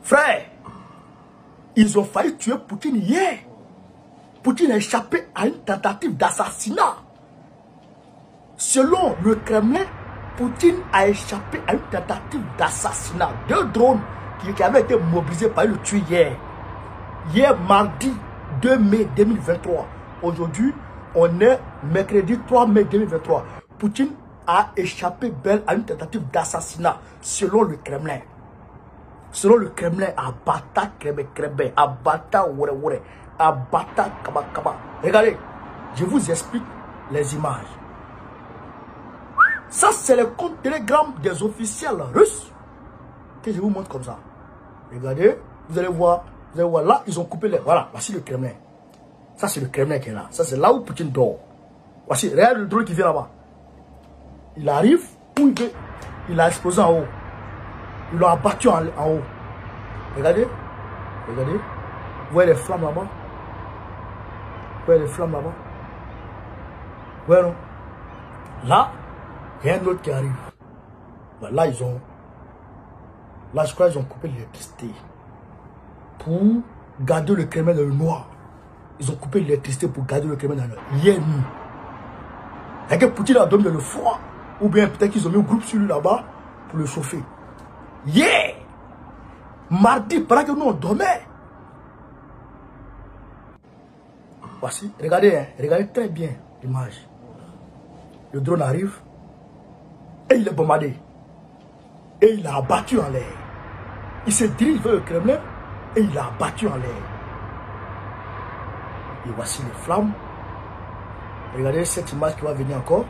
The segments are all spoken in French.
Frère, ils ont failli tuer Poutine hier. Poutine a échappé à une tentative d'assassinat. Selon le Kremlin, Poutine a échappé à une tentative d'assassinat. 2 drones qui avaient été mobilisés par le tuer hier. Hier, mardi 2 mai 2023. Aujourd'hui, on est mercredi 3 mai 2023. Poutine a échappé belle à une tentative d'assassinat, selon le Kremlin. Selon le Kremlin, Abata Krebe, Abata Wure, Abata Kaba. Regardez, je vous explique les images. Ça, c'est le compte Telegram des officiels russes que je vous montre comme ça. Regardez, vous allez voir là, ils ont coupé les... Voilà, voici le Kremlin. Ça, c'est le Kremlin qui est là. Ça, c'est là où Poutine dort. Voici, regarde le drone qui vient là-bas. Il arrive, où il veut. Il a explosé en haut. Ils l'ont abattu en haut. Regardez. Regardez. Vous voyez les flammes là-bas? Vous voyez les flammes là-bas? Vous voyez, non? Là, il y a un autre qui arrive. Là, ils ont... Là, je crois qu'ils ont coupé l'électricité. Pour garder le Kremlin dans le noir. Ils ont coupé l'électricité pour garder le Kremlin dans le noir. Hier nuit. Et que Poutine a dormi dans le froid. Ou bien peut-être qu'ils ont mis un groupe sur lui là-bas pour le chauffer. Hier, mardi, pendant que nous on dormait. Voici, regardez, hein, regardez très bien l'image. Le drone arrive et il est bombardé. Et il l'a abattu en l'air. Il se dirige vers le Kremlin et il l'a abattu en l'air. Et voici les flammes. Regardez cette image qui va venir encore.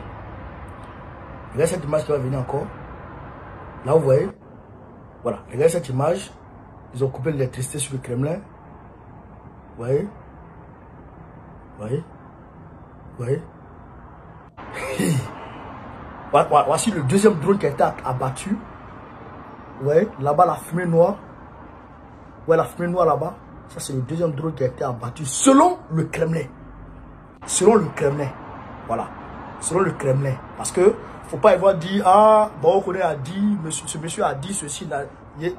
Regardez cette image qui va venir encore. Là, vous voyez. Voilà. Regardez cette image. Ils ont coupé l'électricité sur le Kremlin. Vous voyez. Vous voyez. Vous voyez. Voici le deuxième drone qui a été abattu. Vous voyez. Là-bas, la fumée noire. Vous voyez la fumée noire là-bas. Ça, c'est le deuxième drone qui a été abattu selon le Kremlin. Selon le Kremlin. Voilà. Selon le Kremlin. Parce que faut pas avoir dit, ah, bon, on a dit, ce monsieur a dit ceci. Il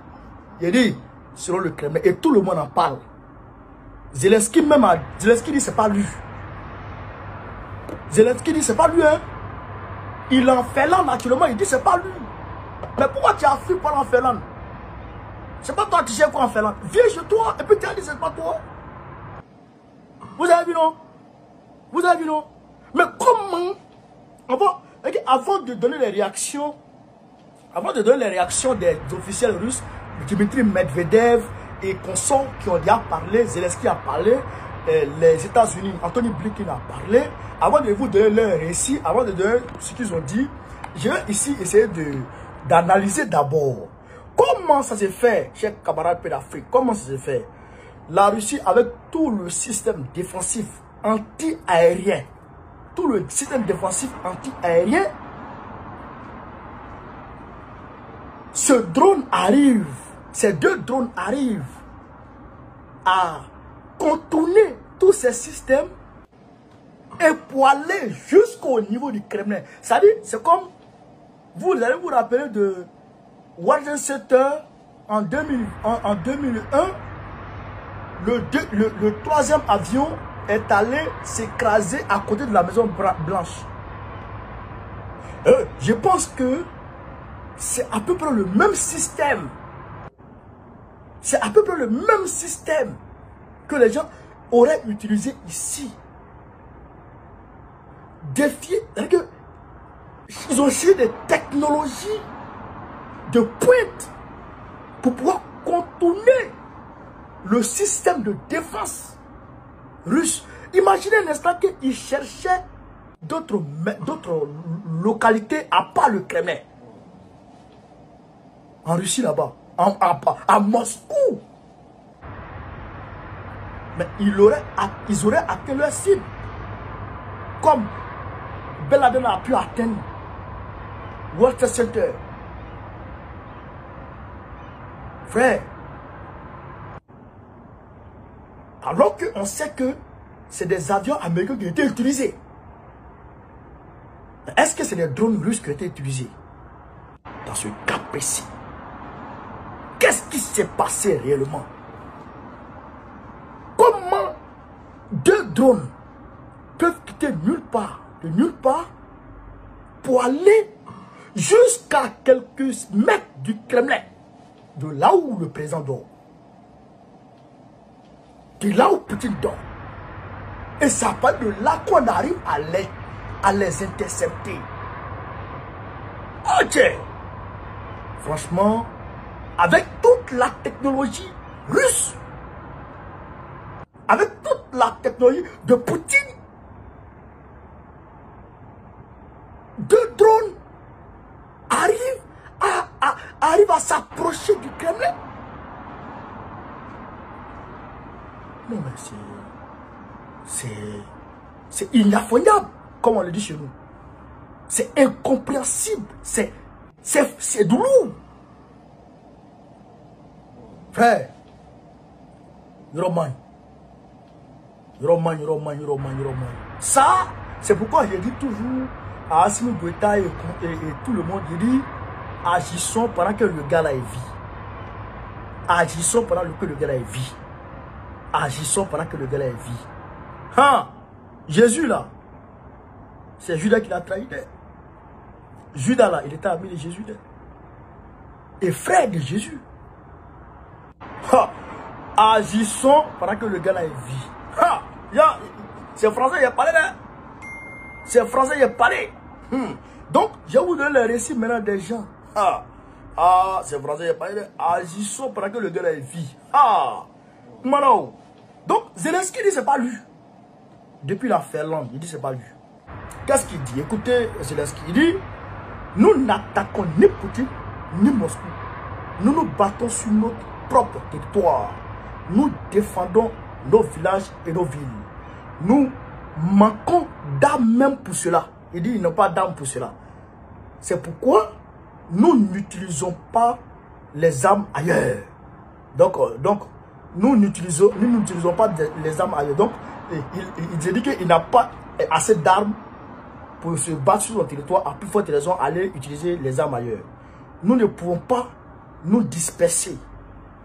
a dit, selon le Kremlin. Et tout le monde en parle. Zelensky même a... Zelensky dit, c'est pas lui. Zelensky dit, c'est pas lui, hein. Il est en Finlande actuellement, il dit, c'est pas lui. Mais pourquoi tu as fui pour en Finlande? C'est pas toi qui sais quoi en Finlande. Viens chez toi, et puis tu as dit, c'est pas toi. Vous avez vu, non? Vous avez vu, non? Mais comment, avant de donner les réactions, des officiels russes, Dmitri Medvedev et consorts qui ont déjà parlé, Zelensky a parlé, les États-Unis, Anthony Blinken a parlé, avant de vous donner leur récit, avant de donner ce qu'ils ont dit, je vais ici essayer d'analyser d'abord comment ça s'est fait, chers camarades d'Afrique, comment ça s'est fait. La Russie, avec tout le système défensif anti-aérien, ce drone arrive, ces 2 drones arrivent à contourner tous ces systèmes et pour aller jusqu'au niveau du Kremlin. C'est-à-dire, c'est comme, vous allez vous rappeler de Warden Center en 2001, le 3e avion est allé s'écraser à côté de la Maison Blanche. Je pense que c'est à peu près le même système. C'est à peu près le même système que les gens auraient utilisé ici. Défier, ils ont essayé des technologies de pointe pour pouvoir contourner le système de défense russe. Imaginez un instant qu'ils cherchaient d'autres localités à part le Kremlin. En Russie là-bas, à Moscou. Mais ils auraient atteint leur cible. Comme Ben Laden a pu atteindre World Trade Center. Frère, alors qu'on sait que c'est des avions américains qui ont été utilisés. Est-ce que c'est des drones russes qui ont été utilisés dans ce cas précis? qu'est-ce qui s'est passé réellement? Comment deux drones peuvent quitter de nulle part, pour aller jusqu'à quelques mètres du Kremlin, de là où le président dort, de là où Poutine dort. Et ça pas de là qu'on arrive à les intercepter. Ok. Franchement, avec toute la technologie russe, avec toute la technologie de Poutine, deux drones arrivent à s'approcher du Kremlin. Non mais c'est inaffordable, comme on le dit chez nous. C'est incompréhensible, c'est douloureux. Frère, Roman. Ça, c'est pourquoi je dis toujours à Assimi Goïta et tout le monde, je dis, agissons pendant que le gars là est vie. Agissons pendant que le gars là est vie. Agissons pendant que le gars là est vie. Hein? Jésus là, c'est Judas qui l'a trahi. Judas là, il était ami de Jésus. Et frère de Jésus. Ha! Agissons pendant que le gars là est vie. Ha! C'est français, il a parlé là. C'est français, il a parlé. Donc, je vais vous donner le récit maintenant des gens. C'est français, il a parlé. Agissons pendant que le gars là est vie. Mano. Donc, Zelensky dit c'est pas lui. Depuis la Finlande, il dit c'est pas lui. Qu'est-ce qu'il dit? Écoutez, Zelensky, il dit, nous n'attaquons ni Poutine, ni Moscou. Nous nous battons sur notre propre territoire. Nous défendons nos villages et nos villes. Nous manquons d'âme même pour cela. Il dit, ils n'ont pas d'âme pour cela. C'est pourquoi nous n'utilisons pas les armes ailleurs. Donc nous n'utilisons pas les armes ailleurs. Donc, il dit qu'il n'a pas assez d'armes pour se battre sur son territoire. À plus forte raison, aller utiliser les armes ailleurs. Nous ne pouvons pas nous disperser,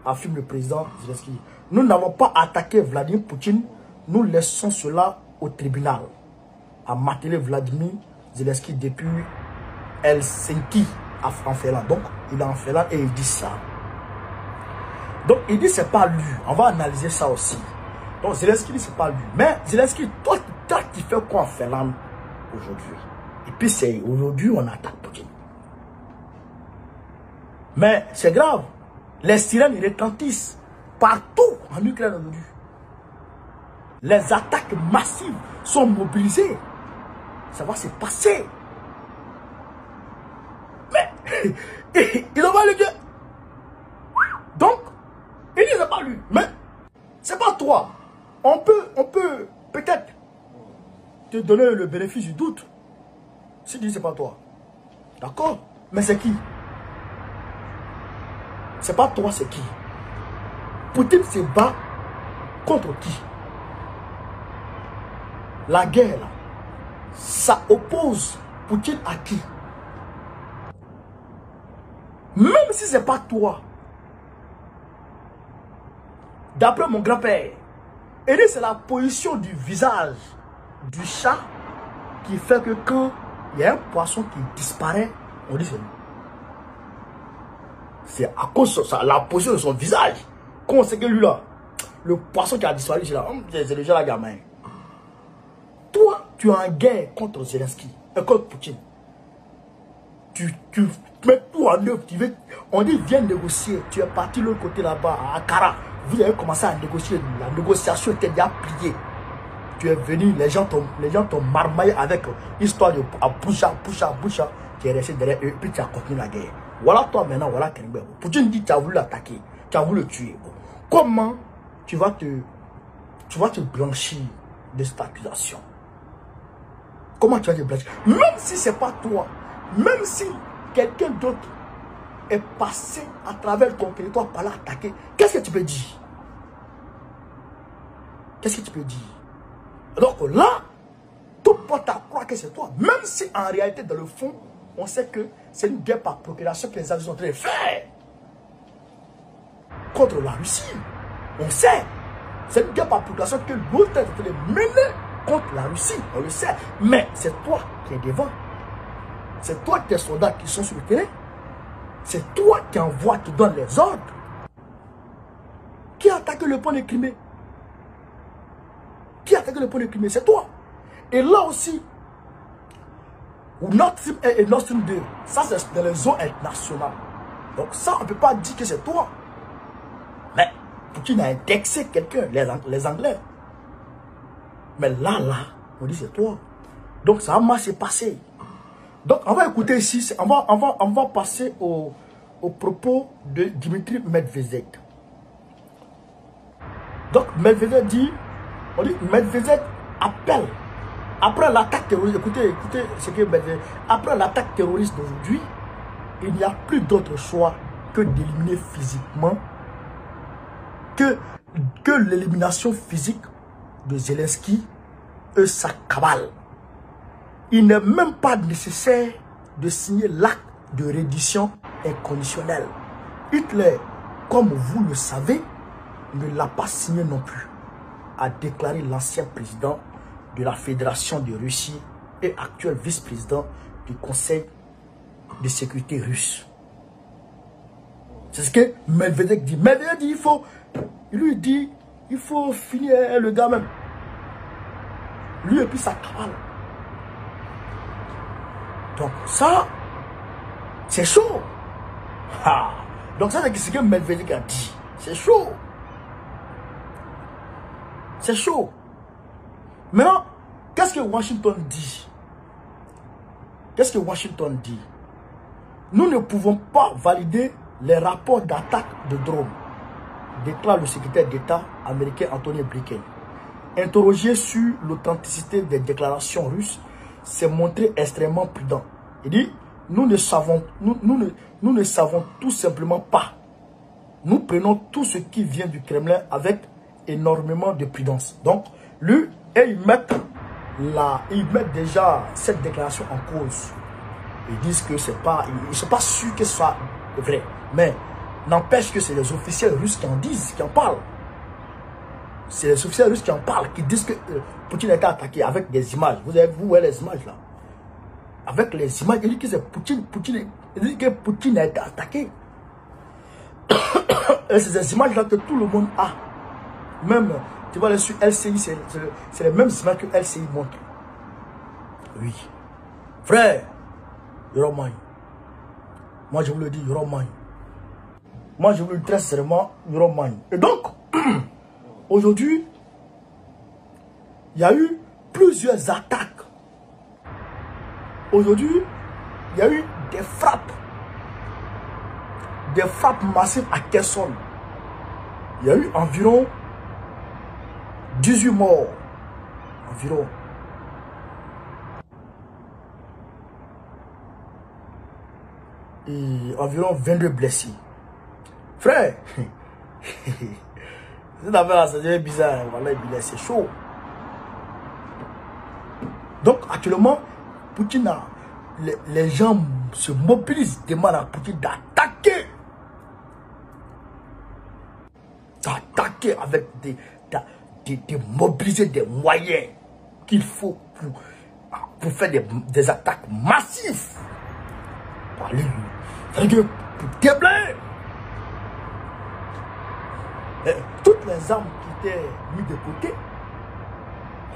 affirme le président Zelensky. Nous n'avons pas attaqué Vladimir Poutine. Nous laissons cela au tribunal. A martelé Vladimir Zelensky depuis Helsinki en Finlande. Donc, il est en Finlande et il dit ça. Donc, il dit c'est pas lui. On va analyser ça aussi. Donc, Zelensky dit c'est pas lui. Mais Zelensky, toi tu fais quoi en Finlande aujourd'hui? Et puis, c'est aujourd'hui on attaque Poutine. Mais c'est grave. Les sirènes retentissent partout en Ukraine aujourd'hui. Les attaques massives sont mobilisées. Ça va se passer. Mais, il en va le dire. Donc, il dit c'est pas lui. Mais, c'est pas toi. On peut peut-être te donner le bénéfice du doute. Si tu dis c'est pas toi. D'accord? Mais c'est qui? C'est pas toi, c'est qui? Poutine se bat contre qui? La guerre, là, ça oppose Poutine à qui? Même si c'est pas toi. D'après mon grand-père, c'est la position du visage du chat qui fait que quand il y a un poisson qui disparaît, on dit c'est lui. C'est à cause de ça, la position de son visage. Quand on sait que lui là, le poisson qui a disparu, c'est déjà la gamin. Toi, tu es en guerre contre Zelensky, contre Poutine. Tu mets tout en œuvre. On dit viens négocier. Tu es parti de l'autre côté là-bas, à Ankara. Vous avez commencé à négocier. La négociation était déjà pliée. Tu es venu, les gens t'ont marmaillé avec histoire de boucha. Tu es resté derrière eux, puis tu as continué la guerre. Voilà toi maintenant, voilà Kenbe. Poutine dit tu as voulu l'attaquer, tu as voulu le tuer. Comment tu vas te blanchir de cette accusation? Comment tu vas te blanchir? Même si ce n'est pas toi, même si quelqu'un d'autre est passé à travers ton territoire par là attaquer, qu'est-ce que tu peux dire? Qu'est-ce que tu peux dire? Donc là, tout porte à croire que c'est toi. Même si en réalité, dans le fond, on sait que c'est une guerre par procuration que les Alliés sont en train de faire. contre la Russie. On sait. C'est une guerre par procuration que l'autre est en train de mener contre la Russie. On le sait. Mais c'est toi qui es devant. C'est toi tes soldats qui sont sur le terrain. C'est toi qui envoie, qui donne les ordres. Qui a attaqué le pont de Crimée? Qui a attaqué le pont de Crimée? C'est toi. Et là aussi, Nord Stream 1 et Nord Stream 2, ça c'est dans les zones internationales. Donc ça, on ne peut pas dire que c'est toi. Mais Poutine a indexé quelqu'un, les Anglais. Mais là, on dit c'est toi. Donc ça a mal s'est passé. Donc on va écouter ici, on va passer au propos de Dimitri Medvedev. Donc Medvedev dit, Medvedev appelle, après l'attaque terroriste, écoutez ce que Medvedev, après l'attaque terroriste d'aujourd'hui, il n'y a plus d'autre choix que d'éliminer physiquement, que l'élimination physique de Zelensky et sa cabale. Il n'est même pas nécessaire de signer l'acte de reddition inconditionnelle. Hitler, comme vous le savez, ne l'a pas signé non plus, a déclaré l'ancien président de la Fédération de Russie et actuel vice-président du Conseil de sécurité russe. C'est ce que Medvedev dit. Medvedev dit, il faut finir le gars même. Lui et puis sa cabale. Donc ça, c'est chaud. Donc ça, c'est ce que Medvedev a dit. C'est chaud. C'est chaud. Maintenant, qu'est-ce que Washington dit? Qu'est-ce que Washington dit? Nous ne pouvons pas valider les rapports d'attaque de drones, déclare le secrétaire d'État américain Anthony Blinken. Interrogé sur l'authenticité des déclarations russes, s'est montré extrêmement prudent. Il dit, nous ne savons tout simplement pas. Nous prenons tout ce qui vient du Kremlin avec énormément de prudence. Donc, lui, et ils mettent déjà cette déclaration en cause. Ils disent que c'est pas, ils ne sont pas sûrs que ce soit vrai. Mais n'empêche que c'est les officiels russes qui en disent, qui en parlent. C'est les officiels russes qui en parlent, qui disent que Poutine a été attaqué avec des images. Vous voyez les images là. Avec les images, il dit que c'est Poutine, il dit que Poutine a été attaqué. Et c'est ces images là que tout le monde a. Même, tu vois, sur LCI, c'est les mêmes images que LCI montre. Oui. Frère, Yoromai. Moi, je vous le dis, Yoromai. Moi, je vous le dis très sérieusement, Yoromai. Et donc, aujourd'hui, il y a eu plusieurs attaques. Aujourd'hui, il y a eu des frappes massives à Kherson. Il y a eu environ 18 morts. Environ. Et environ 22 blessés. Frère, cette affaire-là, c'est bizarre. Voilà, c'est chaud. Donc, actuellement, Poutine a, les gens se mobilisent, demandent à Poutine d'attaquer. D'attaquer avec de mobiliser des moyens qu'il faut pour faire des attaques massives. C'est-à-dire pour déblairer toutes les armes qui étaient mises de côté,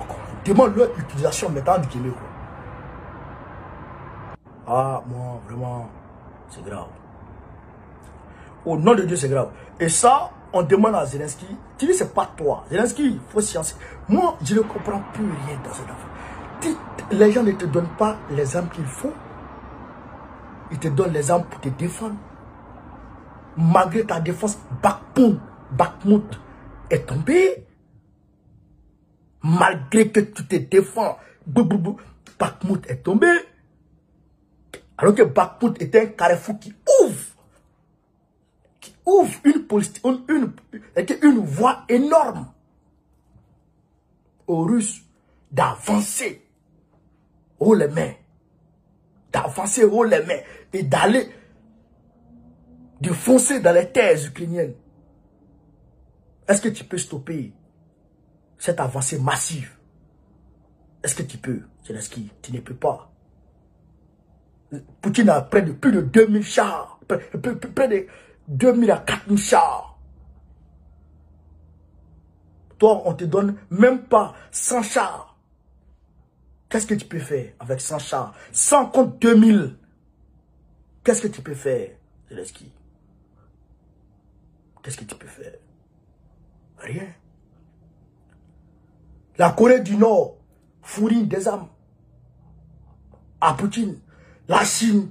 on demande leur utilisation maintenant du Québec. Ah, moi, vraiment, c'est grave. Au nom de Dieu, c'est grave. Et ça, on demande à Zelensky, tu dis, c'est pas toi. Zelensky, il faut sciencer. Moi, je ne comprends plus rien dans cette affaire. Les gens ne te donnent pas les armes qu'il faut. Ils te donnent les armes pour te défendre. Malgré ta défense, Bakhmut est tombé. Malgré que tu te défends, Bakhmut est tombé. Alors que Bakhmut était un carrefour qui ouvre une voie énorme aux Russes d'avancer haut les mains. D'avancer haut les mains et d'aller, de foncer dans les terres ukrainiennes. Est-ce que tu peux stopper cette avancée massive? Est-ce que tu peux, Zelensky? Tu ne peux pas. Poutine a plus de 2000 chars. Près de 2000 à 4000 chars. Toi, on te donne même pas 100 chars. Qu'est-ce que tu peux faire avec 100 chars? 100 contre 2000. Qu'est-ce que tu peux faire, Zelensky? Qu'est-ce que tu peux faire? Rien. La Corée du Nord fournit des armes à Poutine. La Chine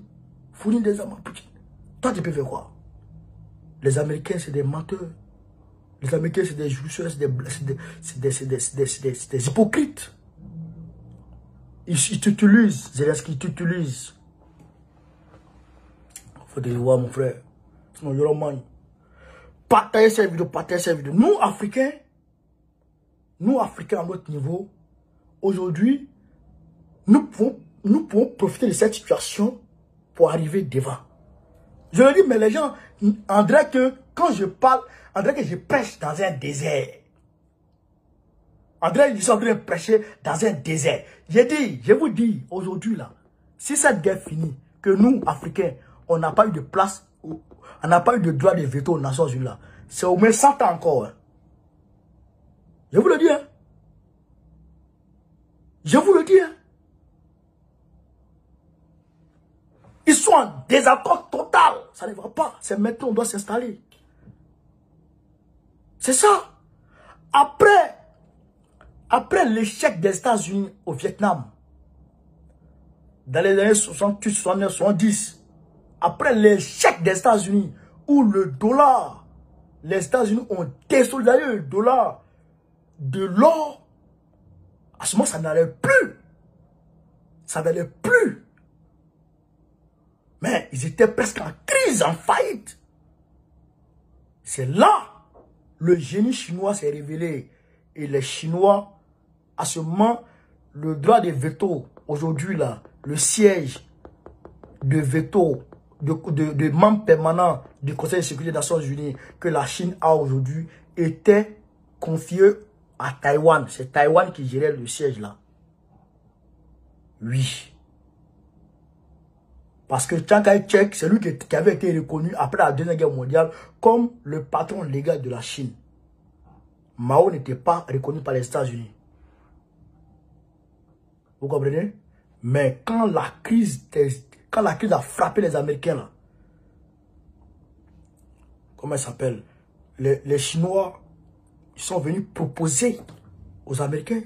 fournit des armes à Poutine. Toi, tu peux faire quoi? Les Américains, c'est des menteurs. Les Américains, c'est des jouisseurs, c'est des hypocrites. Ils t'utilisent, Zelensky, ils t'utilisent. Faut te voir, mon frère. Sinon, il y aura moins. Partagez cette vidéo, partagez cette vidéo. Nous, Africains, à notre niveau, aujourd'hui, nous pouvons profiter de cette situation pour arriver devant. Je le dis, mais les gens, on dirait que quand je parle, on dirait que je prêche dans un désert. On dirait qu'ils sont en train de prêcher dans un désert. Je vous dis, aujourd'hui, là, si cette guerre finit, que nous, Africains, on n'a pas eu de place, on n'a pas eu de droit de veto aux Nations Unies, là, c'est au moins 100 ans encore. Hein. Je vous le dis, hein. Je vous le dis, hein. Ils sont en désaccord total. Ça ne va pas. C'est maintenant qu'on doit s'installer. C'est ça. Après l'échec des États-Unis au Vietnam, dans les années 68, 69, 70, après l'échec des États-Unis, où le dollar, les États-Unis ont désolidarisé le dollar de l'or, à ce moment, ça n'allait plus. Ça n'allait plus. Mais ils étaient presque en crise, en faillite. C'est là le génie chinois s'est révélé. Et les Chinois, à ce moment, le droit de veto, aujourd'hui là, le siège de veto, de membre permanent du Conseil de sécurité des Nations Unies que la Chine a aujourd'hui, était confié à Taïwan. C'est Taïwan qui gérait le siège là. Oui. Parce que Chiang Kai-shek, c'est lui qui avait été reconnu après la Deuxième Guerre mondiale comme le patron légal de la Chine. Mao n'était pas reconnu par les États-Unis. Vous comprenez? Mais quand la crise a frappé les Américains, là, comment il s'appelle? Les Chinois, ils sont venus proposer aux Américains.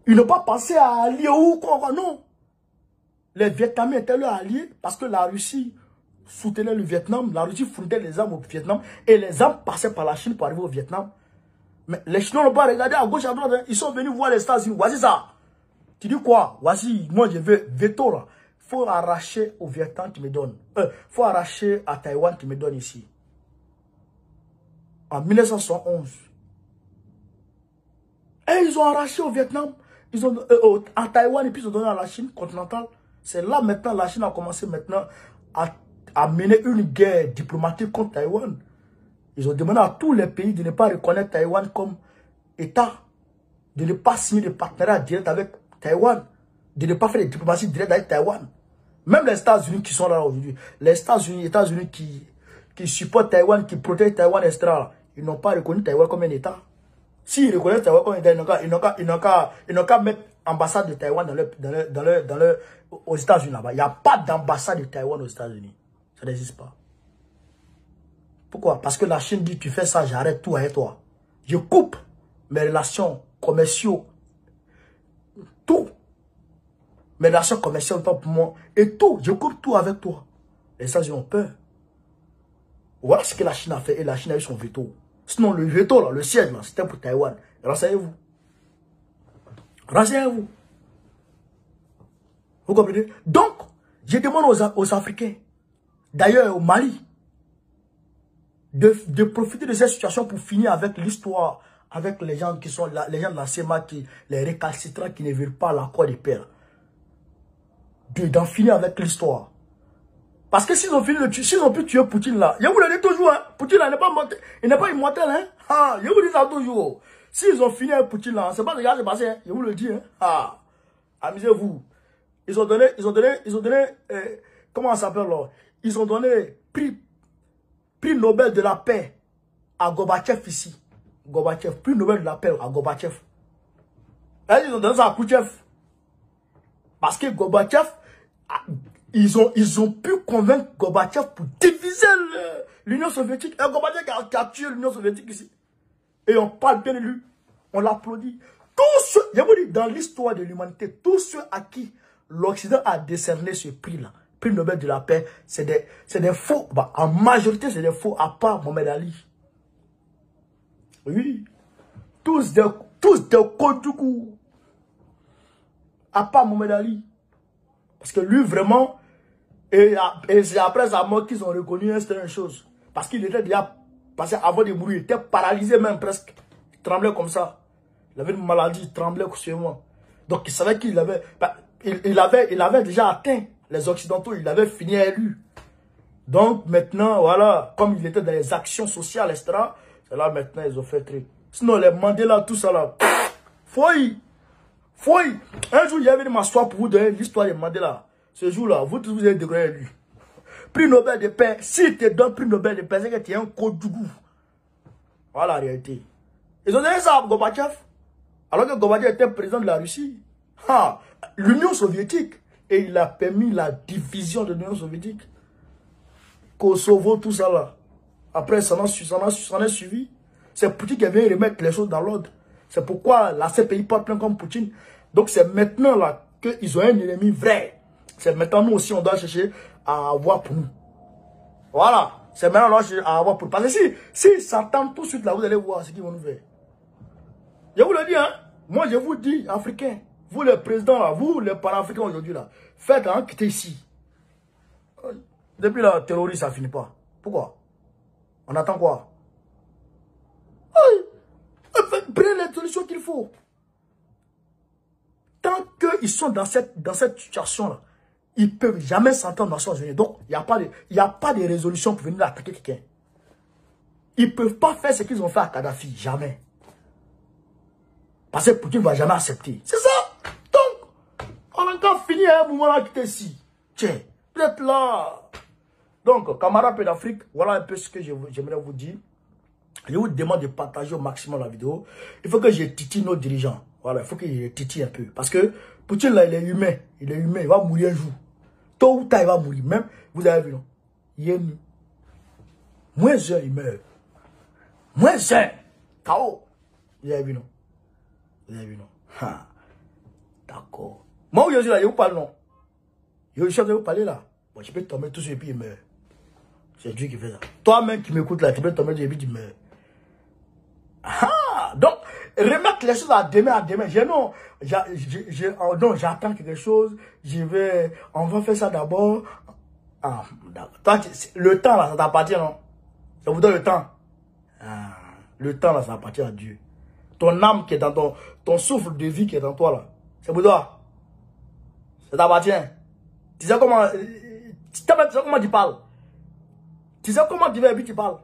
Ils n'ont pas pensé à allier ou quoi, non. Les Vietnamiens étaient leurs alliés parce que la Russie soutenait le Vietnam. La Russie fournissait les armes au Vietnam et les armes passaient par la Chine pour arriver au Vietnam. Mais les Chinois n'ont pas regardé à gauche, à droite. Hein. Ils sont venus voir les États-Unis. Voici ça. Tu dis quoi? Voici, moi je veux veto là. Il faut arracher au Vietnam, tu me donnes. Il faut arracher à Taïwan, tu me donnes ici. En 1971. Et ils ont arraché au Vietnam. Ils ont à Taïwan et puis ils ont donné à la Chine continentale. C'est là maintenant, la Chine a commencé maintenant à mener une guerre diplomatique contre Taïwan. Ils ont demandé à tous les pays de ne pas reconnaître Taïwan comme État, de ne pas signer de partenariat direct avec Taïwan, de ne pas faire de diplomatie directe avec Taïwan. Même les États-Unis qui sont là aujourd'hui, les États-Unis qui supportent Taïwan, qui protègent Taïwan, etc., ils n'ont pas reconnu Taïwan comme un État. S'ils reconnaissent Taïwan comme un État, ils n'ont qu'à mettre ambassade de Taïwan aux États-Unis là-bas. Il n'y a pas d'ambassade de Taïwan aux États-Unis. Ça n'existe pas. Pourquoi? Parce que la Chine dit, tu fais ça, j'arrête tout avec toi. Je coupe mes relations commerciales. Tout. Mes relations commerciales pour moi. Et tout. Je coupe tout avec toi. Les États-Unis ont peur. Voilà ce que la Chine a fait. Et la Chine a eu son veto. Sinon, le veto, là, le siège, là, c'était pour Taïwan. Renseignez-vous. Renseignez-vous. Vous comprenez? Donc, je demande aux Africains, d'ailleurs au Mali, de profiter de cette situation pour finir avec l'histoire, avec les gens qui sont les gens de la CEMA, les récalcitrants qui ne veulent pas l'accord de paix. D'en finir avec l'histoire. Parce que s'ils ont fini de tuer, s'ils ont pu tuer Poutine là, je vous le dis toujours, hein, Poutine là n'est pas mortel, il n'est pas immortel, hein. Ah, je vous dis ça toujours. S'ils ont fini avec Poutine là, c'est pas ce qui s'est passé, hein, je vous le dis, hein. Ah, amusez-vous. Ils ont donné, comment ça s'appelle là? Ils ont donné prix Nobel de la paix à Gorbatchev ici. Gorbatchev, prix Nobel de la paix à Gorbatchev. Là, ils ont donné ça à Khrouchtchev. Parce que Gorbatchev, ils ont pu convaincre Gorbatchev pour diviser l'Union soviétique. Et Gorbatchev qui a tué l'Union soviétique ici. Et on parle bien de lui. On l'applaudit. Tous ceux, je vous dis, dans l'histoire de l'humanité, tous ceux à qui l'Occident a décerné ce prix-là, prix Nobel de la paix, c'est des faux. Bah, en majorité, c'est des faux, à part Mohamed Ali. Oui. Tous des Kodjougou. À part Mohamed Ali. Parce que lui, vraiment, et c'est après sa mort qu'ils ont reconnu une chose. Parce qu'il était déjà, parce qu'avant de mourir, il était paralysé même presque. Il tremblait comme ça. Il avait une maladie, il tremblait moi. Donc il savait qu'il avait, il avait déjà atteint les Occidentaux, il avait fini élu. Donc maintenant, voilà, comme il était dans les actions sociales, etc., c'est là maintenant ils ont fait truc. Sinon les Mandela, tout ça là, fouille. Un jour, il y avait de m'asseoir pour vous donner l'histoire de Mandela. Ce jour-là, vous tous vous avez découvert lui. Prix Nobel de paix. S'il te donne prix Nobel de paix, c'est que tu es un Kodjougou. Voilà la réalité. Ils ont donné ça à Gorbatchev. Alors que Gorbatchev était président de la Russie. L'Union soviétique. Et il a permis la division de l'Union soviétique. Kosovo, tout ça là. Après, ça en est suivi. C'est Poutine qui vient remettre les choses dans l'ordre. C'est pourquoi la CPI porte plein comme Poutine. Donc c'est maintenant là qu'ils ont un ennemi vrai. C'est maintenant nous aussi on doit chercher à avoir pour nous. Voilà. C'est maintenant on doit chercher à avoir pour nous. Parce que si s'entendent tout de suite là, vous allez voir ce qu'ils vont nous faire. Je vous le dis, hein. Moi je vous dis, Africains, vous les présidents là, vous les panafricains aujourd'hui là, faites un quitter ici. Depuis la terrorisme, ça finit pas. Pourquoi? On attend quoi? Prenez les solutions qu'il faut. Tant qu'ils sont dans cette situation-là, ils ne peuvent jamais s'entendre dans Nations Unies. Donc, il n'y a pas de résolution pour venir attaquer quelqu'un. Ils ne peuvent pas faire ce qu'ils ont fait à Kadhafi. Jamais. Parce que Poutine ne va jamais accepter. C'est ça. Donc, on a encore fini à un moment là qui était ici. Tiens, vous êtes là. Donc, camarades d'Afrique, voilà un peu ce que j'aimerais vous dire. Je vous demande de partager au maximum la vidéo. Il faut que je titille nos dirigeants. Voilà, il faut que je titille un peu. Parce que Poutine, là, il est humain. Il est humain. Il va mourir un jour. Tôt ou tard, il va mourir. Même, vous avez vu, non? Il est nu. Moins un, il meurt. Moins un. KO. Vous avez vu, non? Vous avez vu, non? D'accord. Moi, où je suis là, je vous parle, non? Je suis de vous parler, là. Bon, je peux tomber tout sur et puis il meurt. C'est Dieu qui fait ça. Toi-même qui m'écoutes, là, tu peux tomber et puis tu meurs. Donc, remettre les choses à demain. Non, j'attends quelque chose. On va faire ça d'abord. Toi, le temps, là, ça t'appartient, non? Ça vous donne le temps. Le temps, là, ça appartient à Dieu. Ton âme qui est dans ton souffle de vie qui est dans toi, là. C'est pour toi. Ça t'appartient. Tu sais comment tu parles? Tu sais comment tu vas et puis tu parles?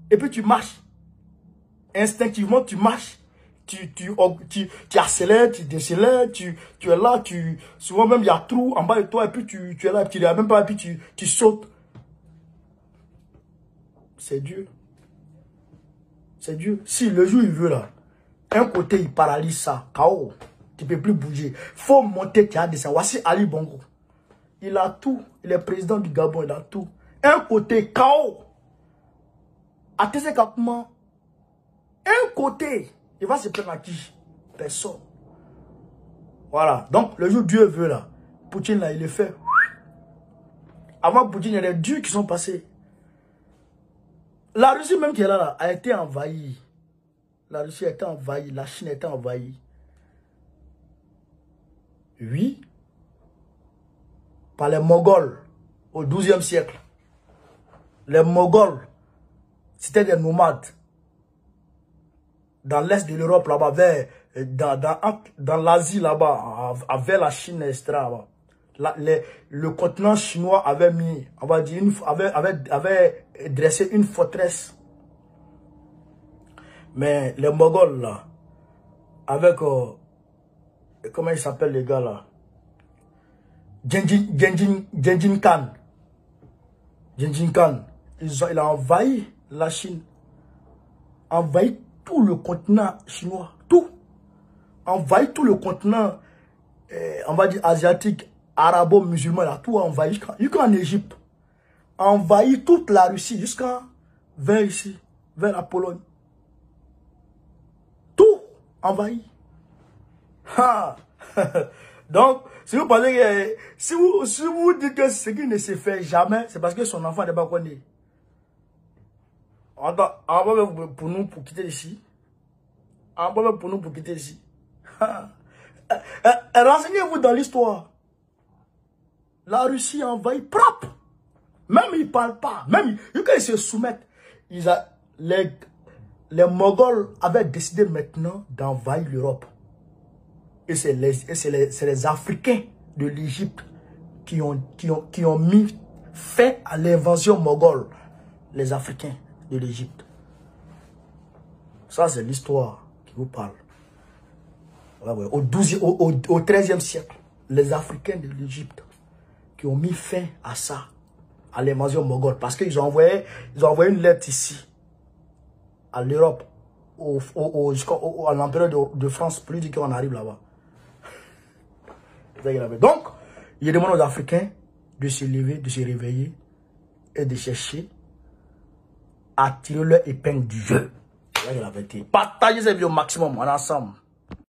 Et puis tu marches. Instinctivement, tu marches, tu accélères, tu décélères, tu es là, souvent même il y a trou en bas de toi, et puis tu es là, tu ne même pas, et puis tu sautes. C'est Dieu. C'est Dieu. Si le jour il veut là, un côté il paralyse ça, KO, tu ne peux plus bouger. Faut monter, tu as descendu. Voici Ali Bongo. Il a tout. Il est président du Gabon, il a tout. Un côté KO. Attendez comment. Un côté, il va se prendre à qui? Personne. Voilà. Donc, le jour où Dieu veut là, Poutine là, il est fait. Avant Poutine, il y a des dieux qui sont passés. La Russie même qui est là, a été envahie. La Russie a été envahie, la Chine a été envahie. Oui. Par les Mongols au XIIe siècle. Les Mongols, c'était des nomades. Dans l'est de l'Europe, là-bas, dans l'Asie, là-bas, vers la Chine, etc. le continent chinois avait mis, on va dire, avait dressé une forteresse. Mais les Mongols, là, avec, comment ils s'appellent les gars, là? Gengis Khan. Gengis Khan. Il a envahi la Chine. Envahi tout le continent chinois. Tout. Envahi tout le continent, on va dire, asiatique, arabo-musulman, là, tout envahi, jusqu'en Égypte. Envahi toute la Russie, jusqu'à vers ici, vers la Pologne. Tout envahi. Ha. Donc, si vous pensez que, si vous dites que ce qui ne se fait jamais, c'est parce que son enfant n'est pas connu. On va pour nous pour quitter ici. On va pour nous pour quitter ici. Renseignez-vous dans l'histoire. La Russie envahit propre. Même ils ne parlent pas. Même quand ils se soumettent, les Mongols avaient décidé maintenant d'envahir l'Europe. Et c'est les Africains de l'Égypte qui ont mis fin à l'invasion mongole. Les Africains de l'Égypte. Ça, c'est l'histoire qui vous parle. Au 13e siècle, les Africains de l'Égypte qui ont mis fin à ça, à l'invasion mongole, parce qu'ils ont envoyé une lettre ici, à l'Europe, à l'empereur de France, plus dit qu'on arrive là-bas. Donc, il demande aux Africains de se lever, de se réveiller et de chercher à tirer leur épingle du jeu. Partagez cette vidéo au maximum, en ensemble.